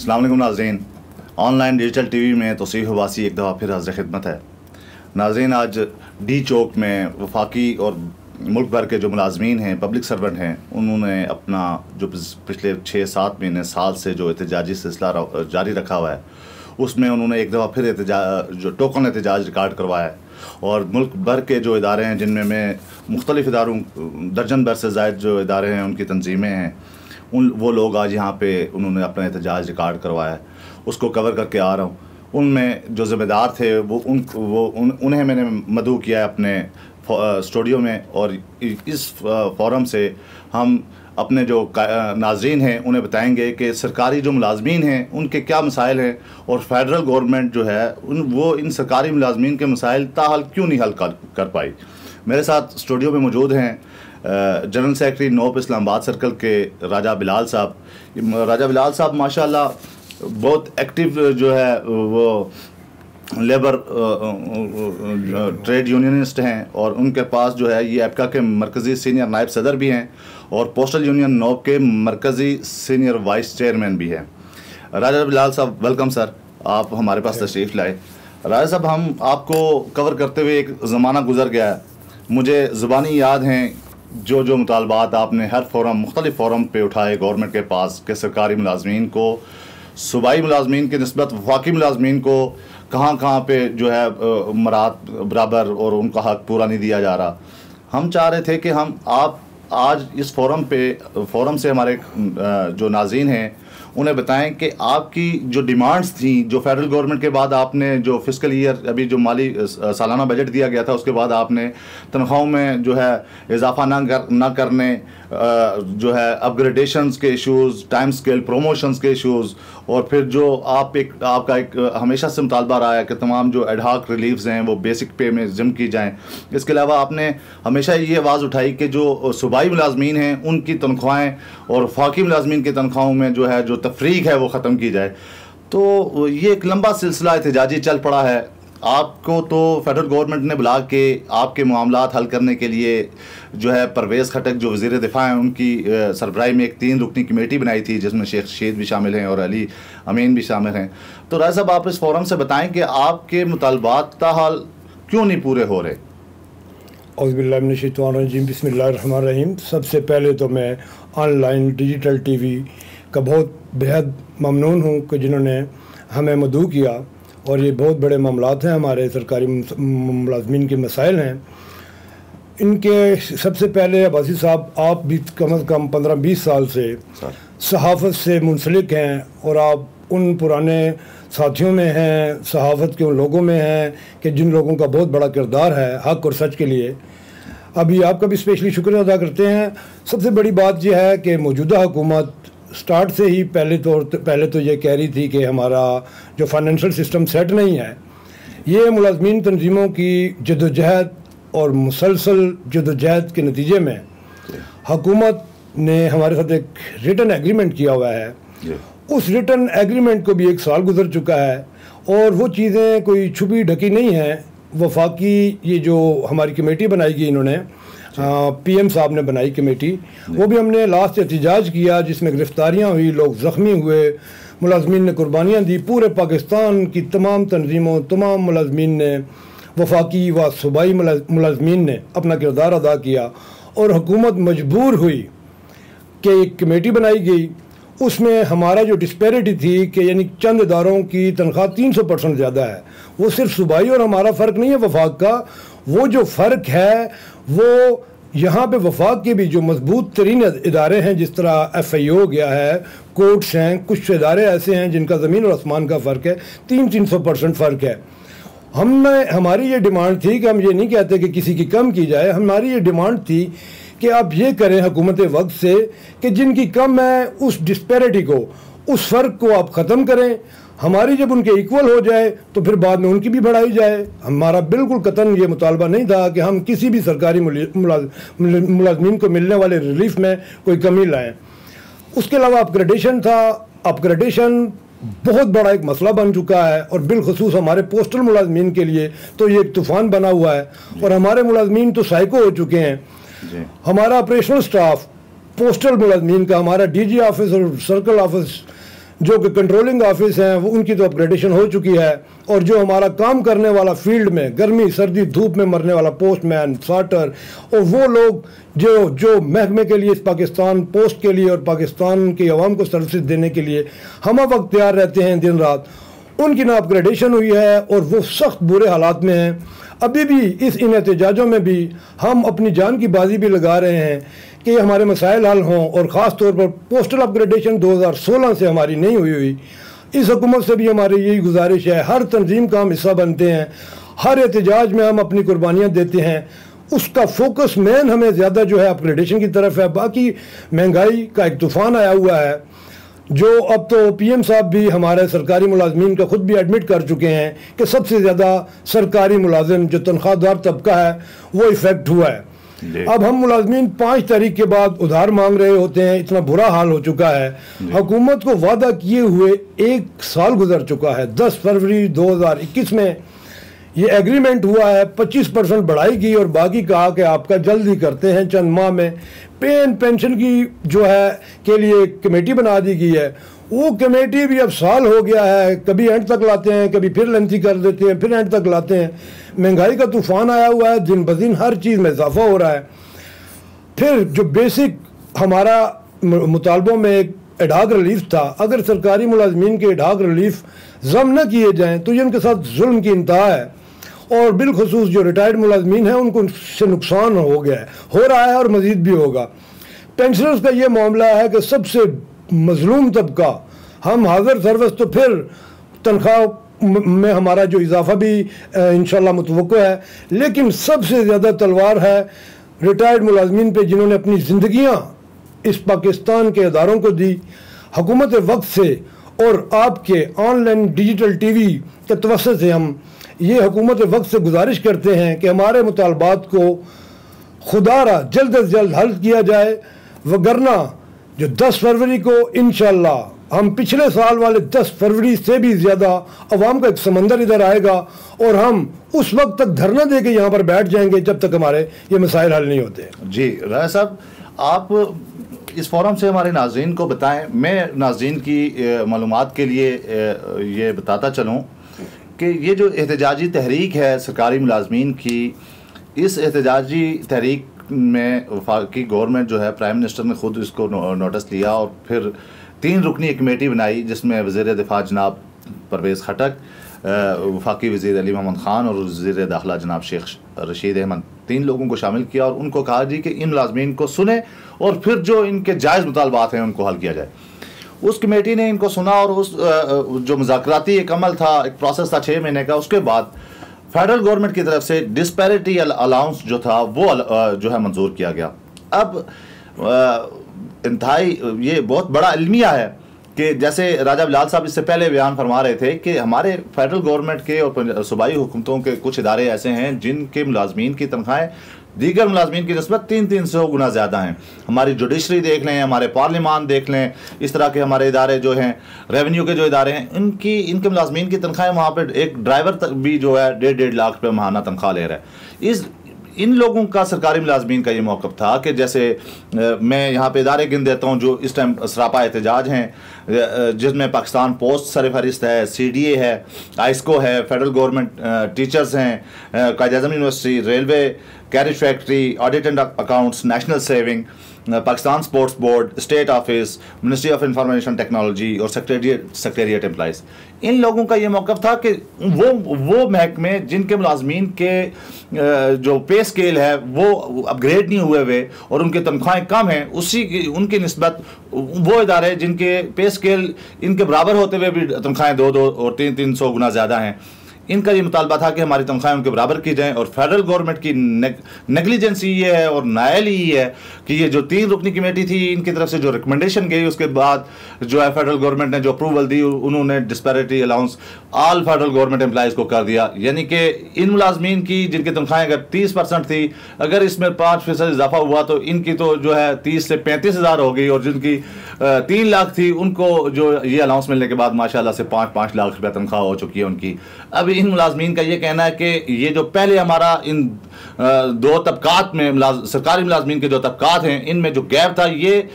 अस्सलाम वालेकुम नाज़रीन, ऑनलाइन डिजिटल टीवी में तौसीफ़ अब्बासी एक दफ़ा फिर हाज़िर खिदमत है। नाज़रीन, आज डी चौक में वफाकी और मुल्क भर के जो मुलाजमीन हैं, पब्लिक सर्वेंट हैं, उन्होंने अपना जो पिछले 6-7 महीने साल से जो एहतजाजी सिलसिला जारी रखा हुआ है, उसमें उन्होंने एक दफ़ा फिर जो टोकन एहतजाज रिकॉर्ड करवाया है। और मुल्क भर के जो इदारे हैं, जिनमें मैं मुख्तलिफ़ इदारों दर्जन भर से ज़ायद जो इदारे हैं, उनकी तंजीमें हैं, वो लोग आज यहाँ पे उन्होंने अपना एहतजाज रिकॉर्ड करवाया है, उसको कवर करके आ रहा हूँ। उनमें जो ज़िम्मेदार थे उन्हें मैंने मदऊ किया है अपने स्टूडियो में, और इस फोरम से हम अपने जो नाज़रीन हैं उन्हें बताएंगे कि सरकारी जो मुलाजमीन हैं उनके क्या मसाइल हैं, और फेडरल गवर्नमेंट जो है वो इन सरकारी मुलाजमीन के मसाइल ताहल क्यों नहीं हल कर पाई। मेरे साथ स्टूडियो में मौजूद हैं जनरल सेक्रेटरी नोप इस्लामाबाद सर्कल के राजा बिलाल साहब। राजा बिलाल साहब माशाल्लाह बहुत एक्टिव जो है वो लेबर ट्रेड यूनियनिस्ट हैं, और उनके पास जो है ये एप्का के मरकज़ी सीनियर नायब सदर भी हैं, और पोस्टल यूनियन नोप के मरकज़ी सीनियर वाइस चेयरमैन भी हैं। राजा बिलाल साहब, वेलकम सर, आप हमारे पास तशरीफ़ लाए। राजा साहब, हम आपको कवर करते हुए एक ज़माना गुजर गया है, मुझे ज़ुबानी याद हैं जो मुतालबात आपने हर फोरम मुख्तलिफ़ फ़ोरम पे उठाए गवर्नमेंट के पास कि सरकारी मुलाजमीन को, सूबाई मुलाजमीन के निस्बत वफाकी मुलाजमीन को कहाँ पे जो है मरात बराबर और उनका हक़ पूरा नहीं दिया जा रहा। हम चाह रहे थे कि आप आज इस फोरम से हमारे जो नाज़रीन हैं उन्हें बताएं कि आपकी जो डिमांड्स थी, जो फेडरल गवर्नमेंट के बाद आपने जो फिस्कल ईयर अभी जो माली सालाना बजट दिया गया था, उसके बाद आपने तनख्वाहों में जो है इजाफा ना करने, जो है अपग्रेडेशंस के इश्यूज़, टाइम स्केल प्रोमोशंस के इश्यूज़, और फिर जो आपका एक हमेशा से मुतालबा रहा है कि तमाम जो एडहॉक रिलीफ्स हैं वो बेसिक पे में जिम की जाएँ। इसके अलावा आपने हमेशा ये आवाज़ उठाई कि जो सूबाई मुलाजमीन हैं उनकी तनख्वाहें और वफाकी मुलाजमीन की तनख्वाहों में जो है जो तफरीक है वो ख़त्म की जाए। तो ये एक लंबा सिलसिला एहतजाजी चल पड़ा है। आपको तो फेडरल गवर्नमेंट ने बुला के आपके मामलात हल करने के लिए जो है परवेज़ खटक जो वज़ीर दिफ़ा हैं उनकी सरबराही में एक 3 रुकनी कमेटी बनाई थी, जिसमें शेख रशीद भी शामिल हैं और अली अमीन भी शामिल हैं। तो राजा साहब, आप इस फोरम से बताएं कि आपके मुतालबात ताहाल क्यों नहीं पूरे हो रहे। औज़ुबिल्लाहि मिनश्शैतानिर्रजीम, बिस्मिल्लाहिर्रहमानिर्रहीम। सबसे पहले तो मैं ऑनलाइन डिजिटल टीवी का बहुत बेहद ममनून हूँ कि जिन्होंने हमें मदऊ किया, और ये बहुत बड़े मामलात हैं, हमारे सरकारी मुलाजमीन के मसाइल हैं। इनके सबसे पहले अब्बासी साहब, आप भी कम से कम 15-20 साल से सहाफ़त से मुंसलिक हैं, और आप उन पुराने साथियों में हैं, सहाफ़त के उन लोगों में हैं कि जिन लोगों का बहुत बड़ा किरदार है हक़ और सच के लिए। अभी आपका भी स्पेशली शुक्रिया अदा करते हैं। सबसे बड़ी बात यह है कि मौजूदा हुकूमत स्टार्ट से ही पहले तो ये कह रही थी कि हमारा जो फाइनेंशियल सिस्टम सेट नहीं है। ये मुलाजमीन तंजीमों की जदोजहद और मुसलसल जदोजहद के नतीजे में हुकूमत ने हमारे साथ एक रिटन एग्रीमेंट किया हुआ है। उस रिटन एग्रीमेंट को भी 1 साल गुजर चुका है, और वो चीज़ें कोई छुपी ढकी नहीं हैं। वफाकी ये जो हमारी कमेटी बनाई गई, इन्होंने PM साहब ने बनाई कमेटी, वो भी हमने लास्ट एहतजाज किया, जिसमें गिरफ्तारियाँ हुई, लोग ज़ख्मी हुए, मुलाजमीन ने कुर्बानियाँ दी। पूरे पाकिस्तान की तमाम तंजीमों, तमाम मुलाजमीन ने, वफाकी व सूबाई मुलाजमीन ने अपना किरदार अदा किया, और हुकूमत मजबूर हुई कि एक कमेटी बनाई गई। उसमें हमारा जो डिस्पैरिटी थी कि यानी चंद इदारों की तनख्वाह 300% ज़्यादा है। वो सिर्फ सूबाई और हमारा फ़र्क नहीं है वफाक का, वो जो फ़र्क है वो यहाँ पे वफाक के भी जो मजबूत तरीन इदारे हैं, जिस तरह FIO हो गया है, कोर्ट्स हैं, कुछ इदारे ऐसे हैं जिनका ज़मीन और आसमान का फ़र्क है, 300% फ़र्क है। हमारी ये डिमांड थी कि हम ये नहीं कहते कि किसी की कम की जाए, हमारी ये डिमांड थी कि आप ये करें हुकूमत वक्त से कि जिनकी कम है उस डिस्पैरिटी को, उस फ़र्क को आप ख़त्म करें। हमारी जब उनके इक्वल हो जाए तो फिर बाद में उनकी भी बढ़ाई जाए। हमारा बिल्कुल कतन ये मुतालबा नहीं था कि हम किसी भी सरकारी मुलाजमीन को मिलने वाले रिलीफ में कोई कमी लाएं। उसके अलावा अपग्रेडेशन था। अपग्रेडेशन बहुत बड़ा एक मसला बन चुका है, और बिलखसूस हमारे पोस्टल मुलाजमीन के लिए तो ये एक तूफ़ान बना हुआ है, और हमारे मुलाजमीन तो साइको हो चुके हैं। हमारा ऑपरेशनल स्टाफ पोस्टल मुलाजमीन का, हमारा DG ऑफिस और सर्कल ऑफिस जो कि कंट्रोलिंग ऑफिस हैं वो उनकी तो अपग्रेडेशन हो चुकी है, और जो हमारा काम करने वाला फील्ड में गर्मी सर्दी धूप में मरने वाला पोस्टमैन साटर और वो लोग जो महकमे के लिए, इस पाकिस्तान पोस्ट के लिए और पाकिस्तान की आवाम को सर्विस देने के लिए हम वक्त तैयार रहते हैं दिन रात, उनकी ना अपग्रेडेशन हुई है और वो सख्त बुरे हालात में हैं। अभी भी इन एहतजाजों में भी हम अपनी जान की बाजी भी लगा रहे हैं कि हमारे मसाइल हल हों, और ख़ास तौर पर पोस्टल अपग्रेडेशन 2016 से हमारी नहीं हुई। इस हुकूमत से भी हमारी यही गुजारिश है, हर तंजीम का हम हिस्सा बनते हैं, हर एहतजाज में हम अपनी कुर्बानियाँ देते हैं, उसका फोकस मेन हमें ज़्यादा जो है अपग्रेडेशन की तरफ है। बाकी महंगाई का एक तूफ़ान आया हुआ है, जो अब तो पीएम साहब भी हमारे सरकारी मुलाजमीन का खुद भी एडमिट कर चुके हैं कि सबसे ज़्यादा सरकारी मुलाजिम जो तनख्वाहदार तबका है वो इफ़ेक्ट हुआ है। अब हम मुलाजमीन 5 तारीख के बाद उधार मांग रहे होते हैं, इतना बुरा हाल हो चुका है। हुकूमत को वादा किए हुए 1 साल गुजर चुका है। 10 फरवरी 2021 में ये एग्रीमेंट हुआ है, 25% बढ़ाई की और बाकी कहा कि आपका जल्दी करते हैं चंद माह में। पेंशन की जो है के लिए कमेटी बना दी गई है, वो कमेटी भी अब साल हो गया है, कभी एंड तक लाते हैं, कभी फिर लेंथी कर देते हैं, फिर एंड तक लाते हैं। महंगाई का तूफान आया हुआ है, दिन ब दिन हर चीज़ में इजाफा हो रहा है। फिर जो बेसिक हमारा मुतालबों में एक एडहाक रिलीफ था, अगर सरकारी मुलाजमीन के एडहाक रिलीफ जम न किए जाएँ तो ये उनके साथ जुल्म की इंतहा है, और बिलखसूस जो रिटायर्ड मुलाजमीन हैं उनको उससे नुकसान हो गया है, हो रहा है और मज़ीद भी होगा। पेंशनर्स का ये मामला है कि सबसे मजलूम तबका, हम हाजिर सर्विस तो फिर तनख्वाह में हमारा जो इजाफा भी इंशाल्लाह मुतवक्को है, लेकिन सबसे ज़्यादा तलवार है रिटायर्ड मुलाजमीन पे जिन्होंने अपनी ज़िंदगियाँ इस पाकिस्तान के इदारों को दी हुकूमत वक्त से, और आपके ऑनलाइन डिजिटल टीवी के तवस्सुत से हम ये हुकूमत वक्त से गुजारिश करते हैं कि हमारे मुतालबात को खुदारा जल्द अज जल्द हल किया जाए, वगरना जो 10 फरवरी को इंशाल्लाह हम पिछले साल वाले 10 फरवरी से भी ज़्यादा अवाम का एक समंदर इधर आएगा, और हम उस वक्त तक धरना दे के यहाँ पर बैठ जाएंगे जब तक हमारे ये मसाइल हल नहीं होते। जी राय साहब, आप इस फोरम से हमारे नाज़रीन को बताएं। मैं नाज़रीन की मालूमात के लिए ये बताता चलूँ कि ये जो एहतजाजी तहरीक है सरकारी मुलाजमीन की, इस एहतजाजी तहरीक में वफाकी गवर्नमेंट जो है, प्राइम मिनिस्टर ने ख़ुद इसको नोटिस लिया और फिर 3 रुकनी कमेटी बनाई, जिसमें वज़ीर दिफा जनाब परवेज़ खटक, वफाकी वज़ीर अली मोहम्मद ख़ान और वज़ीर दाखिला जनाब शेख रशीद अहमद, 3 लोगों को शामिल किया और उनको कहा जी कि इन मुलाजमीन को सुने और फिर जो इनके जायज़ मुतालबात हैं उनको हल किया जाए। उस कमेटी ने इनको सुना और उस जो मुज़ाकराती एक अमल था, एक प्रोसेस था 6 महीने का, उसके बाद फेडरल गवर्नमेंट की तरफ से डिस्पैरिटी अलाउंस जो था वो जो है मंजूर किया गया। अब इंतहाई ये बहुत बड़ा अलमिया है कि जैसे राजा बिलाल साहब इससे पहले बयान फरमा रहे थे कि हमारे फेडरल गवर्नमेंट के और सूबाई हुकूमतों के कुछ इदारे ऐसे हैं जिनके मुलाजमीन की तनख्वाहें दीगर मुलाजमीन की निस्बत 300 गुना ज़्यादा हैं। हमारी जुडिशरी देख लें, हमारे पार्लिमान देख लें, इस तरह के हमारे इदारे जो हैं, रेवेन्यू के जो इदारे हैं, इनके मुलाजमीन की तनख्वाहें, वहाँ पर एक ड्राइवर तक भी जो है 1.5 लाख रुपये माहाना तनख्वाह ले रहा है। इन लोगों का सरकारी मुलाजमीन का ये मौक़िफ़ था कि जैसे मैं यहाँ पे इदारे गिन देता हूँ जो इस टाइम सरापा एहतजाज हैं, जिसमें पाकिस्तान पोस्ट सरफहरिस्त है, CDA है, आइस्को है, फेडरल गवर्नमेंट टीचर्स हैं, Quaid-e-Azam university, railway, carriage factory, audit and accounts, national saving, Pakistan sports board, state office, ministry of information technology और सेक्रेटरिएट एम्प्लॉइज़। इन लोगों का ये मौक़िफ़ था कि वो महकमे जिनके मुलाजमीन के जो पे स्केल है वो अपग्रेड नहीं हुए हुए और उनकी तनख्वाहें कम हैं, उनकी निस्बत वो इदारे जिनके पे स्केल इनके बराबर होते हुए भी तनख्वाहें 200 और 300 गुना ज़्यादा हैं, इनका ये मुतालबा था कि हमारी तनख्वाहें उनके बराबर की जाएं। और फेडरल गवर्नमेंट की नेग्लिजेंसी ये है और नायल ही है कि ये जो 3 रुकनी कमेटी थी, इनकी तरफ से जो रिकमेंडेशन गई, उसके बाद जो है फेडरल गवर्नमेंट ने जो अप्रूवल दी, उन्होंने disparity allowance all federal government employees को कर दिया। यानी कि इन मुलाजमीन की जिनकी तनख्वाहें अगर 30% थी, अगर इसमें 5% इजाफा हुआ तो इनकी तो जो है 30 से 35 हज़ार हो गई, और जिनकी 3 लाख थी उनको जो ये अलाउंस मिलने के बाद माशाल्लाह से 5-5 लाख रुपये तनख्वाह हो चुकी है उनकी। अब इन मुलाजमीन का ये कहना है कि ये जो पहले हमारा इन 2 तबकात में सरकारी मुलाजमीन के जो तबकात हैं, इनमें जो गैप था ये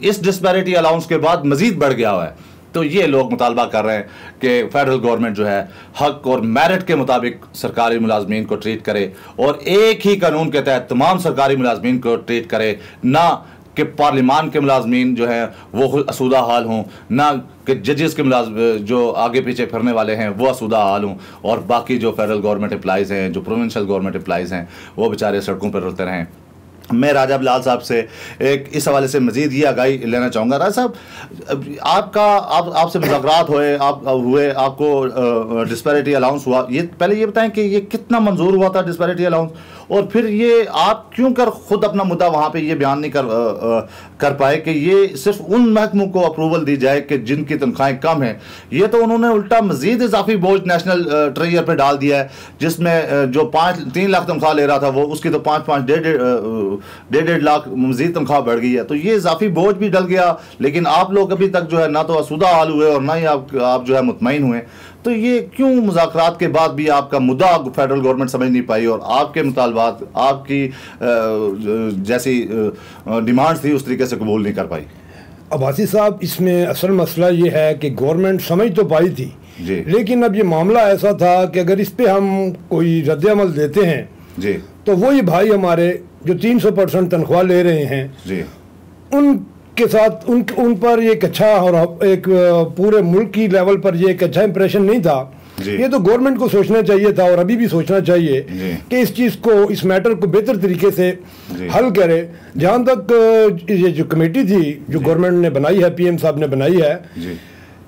इस डिस्पैरिटी अलाउंस के बाद मजीद बढ़ गया हुआ है। तो ये लोग मुतालबा कर रहे हैं कि फेडरल गवर्नमेंट जो है हक और मेरिट के मुताबिक सरकारी मुलाजमीन को ट्रीट करे और एक ही कानून के तहत तमाम सरकारी मुलाजमीन को ट्रीट करे, ना कि पार्लिमान के मुलाजमीन जो है वो असूदा हाल हों, ना कि जजेस के जो आगे पीछे फिरने वाले हैं वो असूदा हाल हों, और बाकी जो फेडरल गवर्नमेंट एम्प्लॉइज़ हैं, जो प्रोविंशियल गवर्नमेंट एम्प्लॉइज़ हैं, वो बेचारे सड़कों पर रहते रहें। मैं राजा बिलाल साहब से एक इस हवाले से मज़ीद ये आगाही लेना चाहूँगा। राजा साहब, आपसे मुज़ाकरात हुए, आपको डिस्पैरिटी अलाउंस हुआ, ये पहले ये बताएं कि ये कितना मंजूर हुआ था डिस्पैरिटी अलाउंस, और फिर ये आप क्यों कर खुद अपना मुद्दा वहाँ पे ये बयान नहीं कर पाए कि ये सिर्फ उन महकमों को अप्रूवल दी जाए कि जिनकी तनख्वाहें कम हैं। ये तो उन्होंने उल्टा मजीद इजाफी बोझ नेशनल ट्रेजर पे डाल दिया है, जिसमें जो 3 लाख तनख्वाह ले रहा था वो उसकी तो 5-5 1.5 लाख मजीद तनख्वाह बढ़ गई है। तो ये इजाफी बोझ भी डल गया, लेकिन आप लोग अभी तक जो है ना तो आसूदा हाल हुए और ना ही आप जो है मुतमईन हुए। तो ये क्यों मुज़ाकरात के बाद भी आपका मुद्दा फेडरल गवर्नमेंट समझ नहीं पाई और आपके मुतालबात, आपकी जैसी डिमांड्स थी उस तरीके से कबूल नहीं कर पाई? अब्बासी साहब, इसमें असल मसला ये है कि गवर्नमेंट समझ तो पाई थी जी, लेकिन अब ये मामला ऐसा था कि अगर इस पे हम कोई रद्द-ए-अमल देते हैं जी, तो वही भाई हमारे जो 300% तनख्वाह ले रहे हैं जी, उनके साथ उन पर एक अच्छा और एक पूरे मुल्क की लेवल पर ये एक अच्छा इंप्रेशन नहीं था। ये तो गवर्नमेंट को सोचना चाहिए था और अभी भी सोचना चाहिए कि इस चीज़ को, इस मैटर को बेहतर तरीके से हल करे। जहाँ तक ये जो कमेटी थी जो गवर्नमेंट ने बनाई है, पीएम साहब ने बनाई है,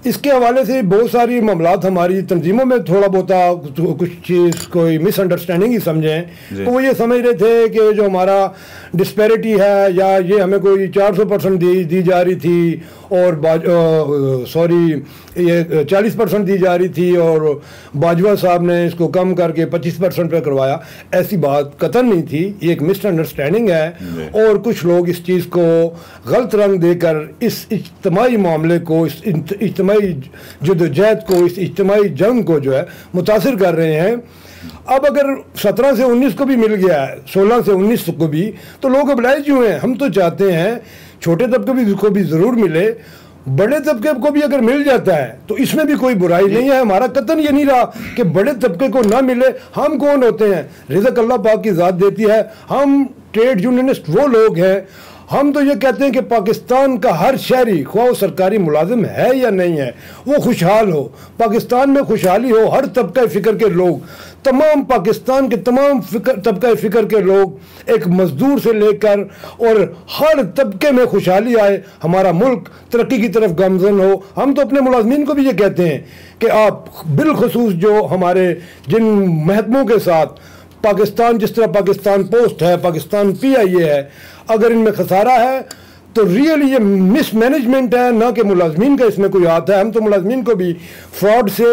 इसके हवाले से बहुत सारी मामलात हमारी तंजीमों में थोड़ा बहुत कुछ चीज़ कोई मिसअंडरस्टैंडिंग ही समझें, तो वो ये समझ रहे थे कि जो हमारा डिस्पैरिटी है या ये हमें कोई 400% दी जा रही थी और ये 40% दी जा रही थी और बाजवा साहब ने इसको कम करके 25% पे करवाया। ऐसी बात कतई नहीं थी, ये एक मिसअंडरस्टैंडिंग है और कुछ लोग इस चीज़ को गलत रंग देकर इस इज्तिमाई मामले को, इस इज्तिमाई जद्दोजहद को, इस इज्तिमाई जंग को जो है मुतासिर कर रहे हैं। अब अगर 17 से 19 को भी मिल गया है, 16 से 19 को भी, तो लोग oblige हुए हैं। हम तो चाहते हैं छोटे तबके को भी ज़रूर मिले, बड़े तबके को भी अगर मिल जाता है तो इसमें भी कोई बुराई नहीं है। हमारा कतन ये नहीं रहा कि बड़े तबके को ना मिले। हम कौन होते हैं? रिज़्क़ अल्लाह पाक की ज़ात देती है। हम ट्रेड यूनियनिस्ट वो लोग हैं, हम तो ये कहते हैं कि पाकिस्तान का हर शहरी, ख्वाह सरकारी मुलाजिम है या नहीं है, वो खुशहाल हो, पाकिस्तान में खुशहाली हो। हर तबका फ़िक्र के लोग, तमाम पाकिस्तान के तमाम तबका फ़िक्र के लोग, एक मज़दूर से लेकर और हर तबके में खुशहाली आए, हमारा मुल्क तरक्की की तरफ गामज़न हो। हम तो अपने मुलाजमीन को भी ये कहते हैं कि आप बिलखसूस जो हमारे जिन महकमों के साथ पाकिस्तान, जिस तरह पाकिस्तान पोस्ट है, पाकिस्तान PIA है, अगर इनमें खसारा है तो रियली ये मिसमैनेजमेंट है, ना कि मुलाजमीन का इसमें कोई हाथ है। हम तो मुलाजमीन को भी फ्रॉड से,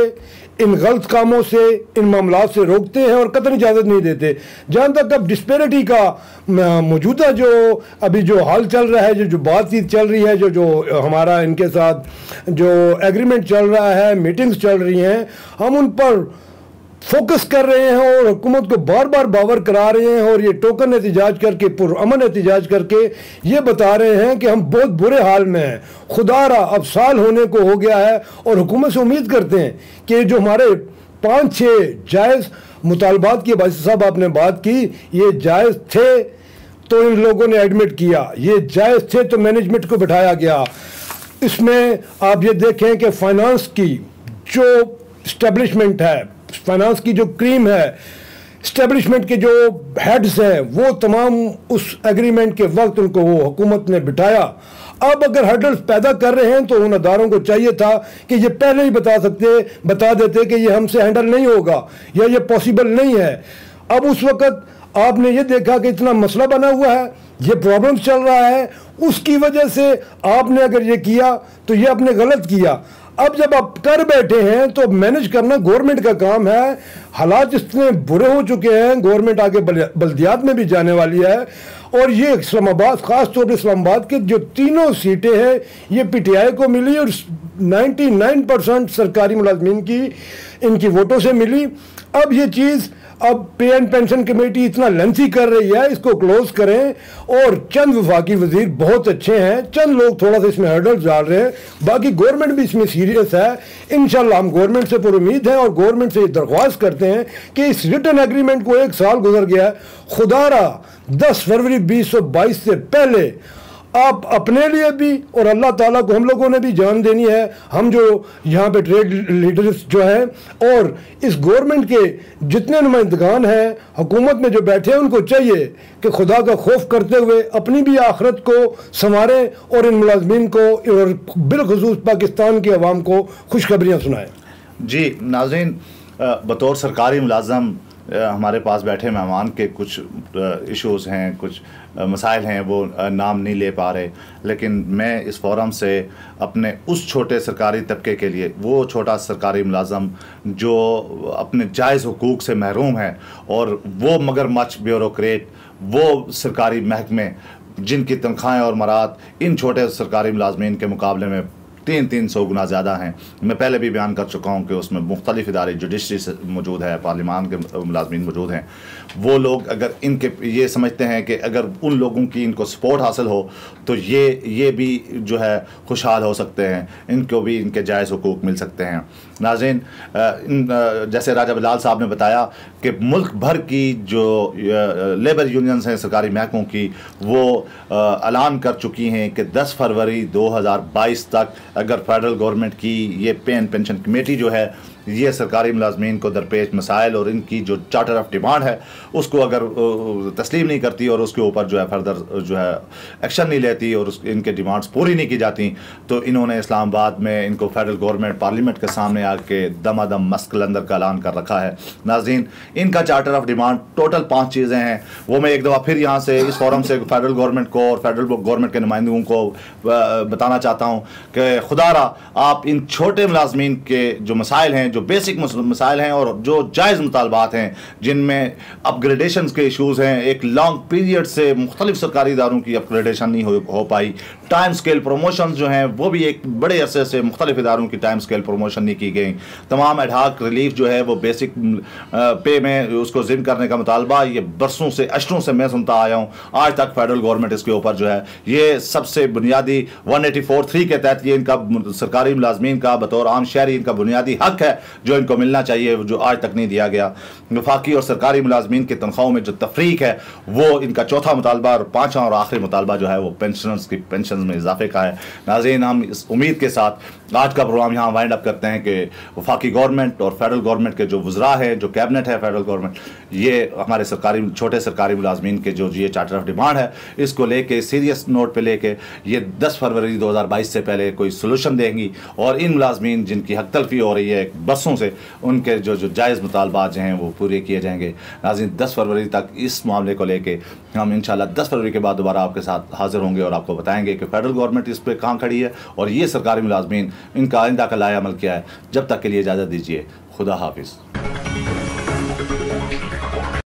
इन गलत कामों से, इन मामलात से रोकते हैं और कतई इजाज़त नहीं देते। जहाँ तक अब डिस्पैरिटी का मौजूदा जो अभी जो हाल चल रहा है, जो बातचीत चल रही है, जो हमारा इनके साथ जो एग्रीमेंट चल रहा है, मीटिंग्स चल रही हैं, हम उन पर फोकस कर रहे हैं और हुकूमत को बार बार बावर करा रहे हैं और ये टोकन एहतिजाज करके, पुरअमन एहतिजाज करके ये बता रहे हैं कि हम बहुत बुरे हाल में हैं। खुदारा अब साल होने को हो गया है और हुकूमत से उम्मीद करते हैं कि जो हमारे 5-6 जायज़ मुतालबात की बात साहब आपने बात की, ये जायज़ थे तो इन लोगों ने एडमिट किया, ये जायज़ थे तो मैनेजमेंट को बिठाया गया। इसमें आप ये देखें कि फाइनेंस की जो इस्टेब्लिशमेंट है, फाइनेंस की जो क्रीम है, इस्टेब्लिशमेंट के जो हेड्स हैं, वो तमाम उस एग्रीमेंट के वक्त उनको वो हुकूमत ने बिठाया। अब अगर हर्डल्स पैदा कर रहे हैं तो उन अदारों को चाहिए था कि ये पहले ही बता देते कि ये हमसे हैंडल नहीं होगा या ये पॉसिबल नहीं है। अब उस वक्त आपने ये देखा कि इतना मसला बना हुआ है, ये प्रॉब्लम चल रहा है, उसकी वजह से आपने अगर ये किया तो ये आपने गलत किया। अब जब आप कर बैठे हैं तो मैनेज करना गवर्नमेंट का काम है। हालात इतने बुरे हो चुके हैं, गवर्नमेंट आगे बल्दियात में भी जाने वाली है और ये इस्लामाबाद, ख़ास तौर पर इस्लामाबाद के जो 3 सीटें हैं ये PTI को मिली और 99% सरकारी मुलाजमीन की इनकी वोटों से मिली। अब ये चीज़ अब पे एंड पेंशन कमेटी इतना लेंथी कर रही है, इसको क्लोज करें। और चंद वफाकी वजीर बहुत अच्छे हैं, चंद लोग थोड़ा सा इसमें हर्डल डाल रहे हैं, बाकी गवर्नमेंट भी इसमें सीरियस है। इंशाल्लाह हम गवर्नमेंट से पूरी उम्मीद है और गवर्नमेंट से ये दरख्वास्त करते हैं कि इस रिटर्न एग्रीमेंट को 1 साल गुजर गया है, खुदारा 10 फरवरी 2022 से पहले आप अपने लिए भी और अल्लाह ताला को हम लोगों ने भी जान देनी है। हम जो यहाँ पे ट्रेड लीडर्स जो हैं और इस गवर्नमेंट के जितने नुमाइंदगान हैं हुकूमत में जो बैठे हैं, उनको चाहिए कि खुदा का खौफ करते हुए अपनी भी आखिरत को संवारें और इन मुलाजमीन को और बिलखुसूस पाकिस्तान की आवाम को खुशखबरियाँ सुनाएं। जी नाज़रीन, बतौर सरकारी मुलाजम हमारे पास बैठे मेहमान के कुछ इश्यूज़ हैं, कुछ मसाइल हैं, वो नाम नहीं ले पा रहे, लेकिन मैं इस फोरम से अपने उस छोटे सरकारी तबके के लिए, वो छोटा सरकारी मुलाजम जो अपने जायज़ हुकूक से महरूम है और वो मगरमच्छ ब्यूरोक्रेट, वो सरकारी महकमे जिनकी तनख्वाहें और मरात इन छोटे सरकारी मुलाजमीन के मुकाबले में 300 गुना ज़्यादा हैं। मैं पहले भी बयान कर चुका हूँ कि उसमें मुख्तलिफ इदारे जुडिशरी मौजूद है, पार्लिमान के मुलाजमीन मौजूद हैं। वो लोग अगर इनके ये समझते हैं कि अगर उन लोगों की इनको सपोर्ट हासिल हो तो ये भी जो है खुशहाल हो सकते हैं, इनको भी इनके जायज़ हुकूक मिल सकते हैं। नाज़रीन, जैसे राजा बिलाल साहब ने बताया कि मुल्क भर की जो लेबर यूनियंस हैं सरकारी महकमों की, वो ऐलान कर चुकी हैं कि 10 फरवरी 2022 तक अगर फेडरल गवर्नमेंट की ये पे एंड पेंशन कमेटी जो है ये सरकारी मुलाजमीन को दरपेश मसाइल और इनकी जो चार्टर ऑफ डिमांड है उसको अगर तस्लीम नहीं करती और उसके ऊपर जो है फर्दर जो है एक्शन नहीं लेती और इनके डिमांड्स पूरी नहीं की जाती, तो इन्होंने इस्लामाबाद में इनको फेडरल गवर्नमेंट पार्लियामेंट के सामने आके दमादम मस्क अंदर का ऐलान कर रखा है। नाज़रीन, इनका चार्टर ऑफ डिमांड टोटल 5 चीज़ें हैं। वो मैं एक दफ़ा फिर यहाँ से इस फोरम से फेडरल गवर्नमेंट को और फेडरल गवर्नमेंट के नुमाइंदों को बताना चाहता हूँ कि खुदारा आप इन छोटे मुलाजमीन के जो मसाइल हैं, जो बेसिक मसाइल हैं और जो जायज़ मुतालबात हैं, जिनमें अपग्रेडेशन के इशूज़ हैं, एक लॉन्ग पीरियड से मुख्तलिफ सरकारी इदारों की अपग्रेडेशन नहीं हो पाई, टाइम स्केल प्रमोशन जो हैं वो भी एक बड़े अरसे से मुख्तलिफ इदारों की टाइम स्केल प्रमोशन नहीं की गई, तमाम एडहाक रिलीफ जो है वो बेसिक पे में उसको जिम करने का मुतालबा ये बरसों से अशरों से मैं सुनता आया हूँ, आज तक फेडरल गवर्नमेंट इसके ऊपर जो है ये सबसे बुनियादी 184(3) के तहत ये इनका सरकारी मुलाजमीन का बतौर आम शहरी इनका बुनियादी हक है जो इनको मिलना चाहिए, जो आज तक नहीं दिया गया। वफाकी और सरकारी मुलाजमीन की तनख्वाहों में जो तफरीक है वो इनका चौथा मुतालबा और 5वां और आखिरी मुतालबा जो है वो पेंशनर्स की पेंशन में इजाफे का है। नाज़रीन, हम इस उम्मीद के साथ आज का प्रोग्राम यहाँ वाइंड अप करते हैं कि वफाकी गवर्नमेंट और फेडरल गवर्नमेंट के जो वज़रा है, जो कैबिनेट है फेडरल गवर्नमेंट, ये हमारे सरकारी छोटे सरकारी मुलाजमीन के जो ये चार्टर ऑफ डिमांड है इसको लेके सीरियस नोट पे लेके ये 10 फरवरी 2022 से पहले कोई सोल्यूशन देंगी और इन मुलाजमीन जिनकी हक तलफी हो रही है बरसों से, उनके जो जायज़ मुतालबात हैं वो पूरे किए जाएंगे। नाज़रीन, 10 फरवरी तक इस मामले को लेके हम इंशाल्लाह 10 फरवरी के बाद दोबारा आपके साथ हाजिर होंगे और आपको बताएंगे कि फेडरल गवर्नमेंट इस पर कहाँ खड़ी है और ये सरकारी मुलाजमीन इनका आइंदा का लाया अमल क्या है। जब तक के लिए इजाज़त दीजिए, खुदा हाफिज़।